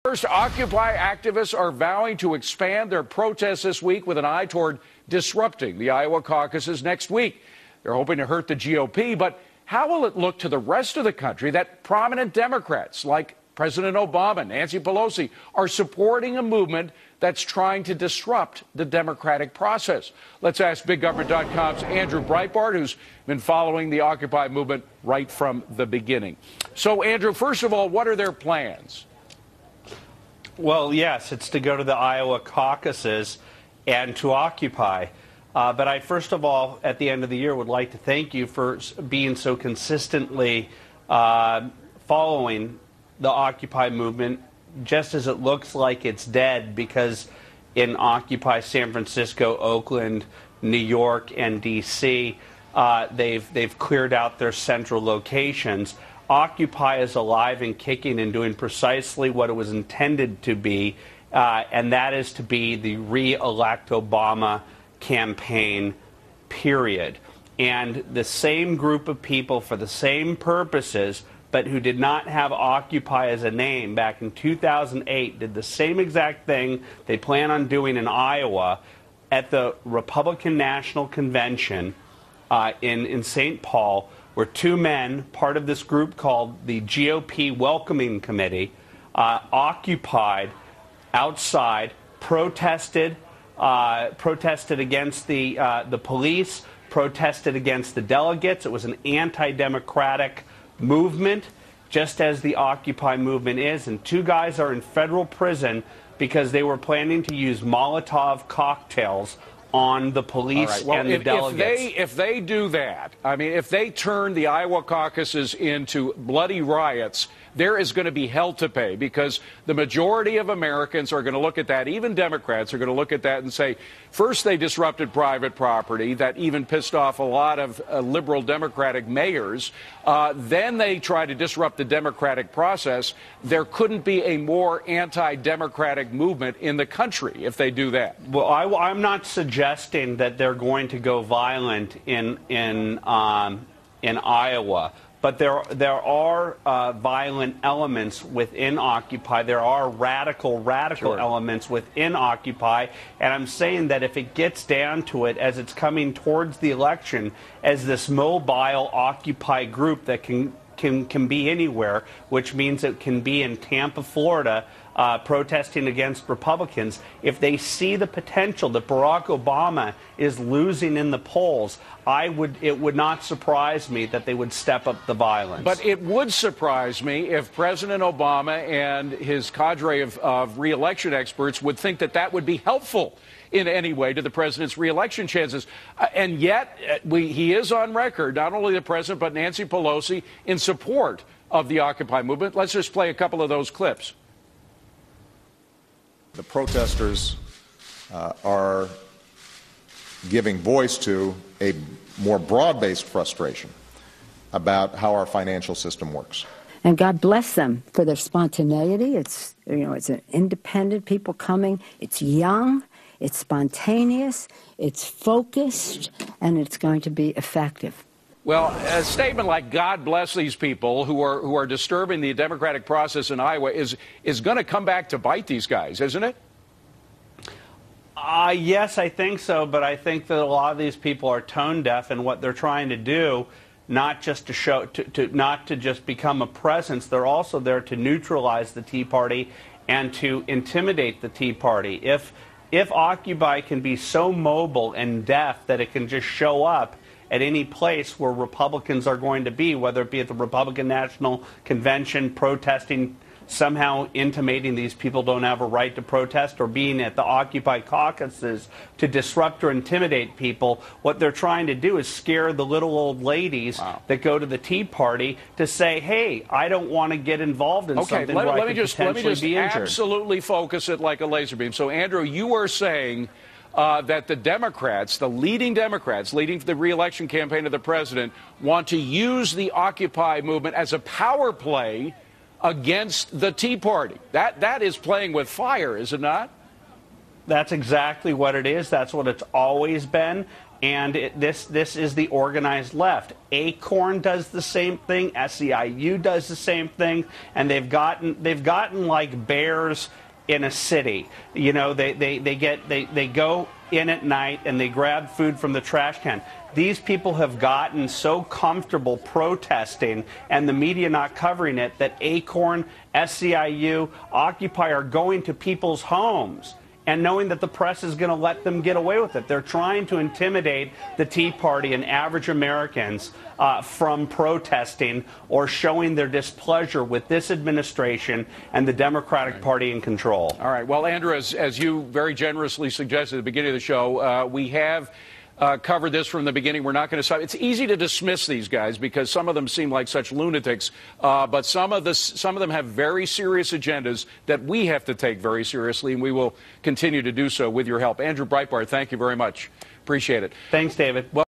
First, Occupy activists are vowing to expand their protests this week with an eye toward disrupting the Iowa caucuses next week. They're hoping to hurt the GOP, but how will it look to the rest of the country that prominent Democrats like President Obama, Nancy Pelosi, are supporting a movement that's trying to disrupt the democratic process? Let's ask BigGovernment.com's Andrew Breitbart, who's been following the Occupy movement right from the beginning. So, Andrew, first of all, what are their plans? Well, yes, it's to go to the Iowa caucuses and to occupy. But I, first of all, at the end of the year, would like to thank you for being so consistently following the Occupy movement, just as it looks like it's dead, because in Occupy San Francisco, Oakland, New York, and D.C., they've cleared out their central locations. Occupy is alive and kicking and doing precisely what it was intended to be, and that is to be the re-elect Obama campaign, period. And the same group of people for the same purposes, but who did not have Occupy as a name back in 2008, did the same exact thing they plan on doing in Iowa at the Republican National Convention in St. Paul, where two men, part of this group called the GOP Welcoming Committee, occupied outside, protested against the police, protested against the delegates. It was an anti-democratic movement, just as the Occupy movement is. And two guys are in federal prison because they were planning to use Molotov cocktails on the police and the delegates. If they do that, I mean, if they turn the Iowa caucuses into bloody riots, there is going to be hell to pay, because the majority of Americans are going to look at that, even Democrats are going to look at that and say, first they disrupted private property, that even pissed off a lot of liberal Democratic mayors. Then they try to disrupt the democratic process. There couldn't be a more anti-democratic movement in the country if they do that. Well, I'm not suggesting that they're going to go violent in Iowa. But there are violent elements within Occupy. There are radical elements within Occupy. And I'm saying that if it gets down to it, as it's coming towards the election, as this mobile Occupy group that can be anywhere, which means it can be in Tampa, Florida, protesting against Republicans, if they see the potential that Barack Obama is losing in the polls, it would not surprise me that they would step up the violence. But it would surprise me if President Obama and his cadre of re-election experts would think that that would be helpful in any way to the president's re-election chances. And yet, he is on record, not only the president, but Nancy Pelosi, in support of the Occupy movement. Let's just play a couple of those clips. The protesters are giving voice to a more broad-based frustration about how our financial system works. And God bless them for their spontaneity. It's an independent people coming. It's young, it's spontaneous, it's focused, and it's going to be effective. Well, a statement like "God bless these people who are disturbing the democratic process in Iowa" is going to come back to bite these guys, isn't it? Yes, I think so. But I think that a lot of these people are tone deaf, and what they're trying to do, not just to show, not to just become a presence, they're also there to neutralize the Tea Party and to intimidate the Tea Party. If Occupy can be so mobile and deaf that it can just show up at any place where Republicans are going to be, whether it be at the Republican National Convention protesting, somehow intimating these people don't have a right to protest, or being at the Occupy caucuses to disrupt or intimidate people, what they're trying to do is scare the little old ladies that go to the Tea Party to say, hey, I don't want to get involved in something where I could potentially be injured. Absolutely focus it like a laser beam. So, Andrew, you are saying that the Democrats, the leading Democrats leading the re-election campaign of the president, want to use the Occupy movement as a power play against the Tea Party. That is playing with fire, is it not? That's exactly what it is. That's what it's always been. And this is the organized left. Acorn does the same thing. SEIU does the same thing. And they've gotten like bears in a city. You know, they go in at night and they grab food from the trash can. These people have gotten so comfortable protesting and the media not covering it that Acorn, SEIU, Occupy are going to people's homes and knowing that the press is going to let them get away with it. They're trying to intimidate the Tea Party and average Americans from protesting or showing their displeasure with this administration and the Democratic Party in control. All right. Well, Andrew, as you very generously suggested at the beginning of the show, we have covered this from the beginning. We're not going to stop. It's easy to dismiss these guys because some of them seem like such lunatics, but some of them have very serious agendas that we have to take very seriously, and we will continue to do so with your help. Andrew Breitbart, thank you very much. Appreciate it. Thanks, David. Well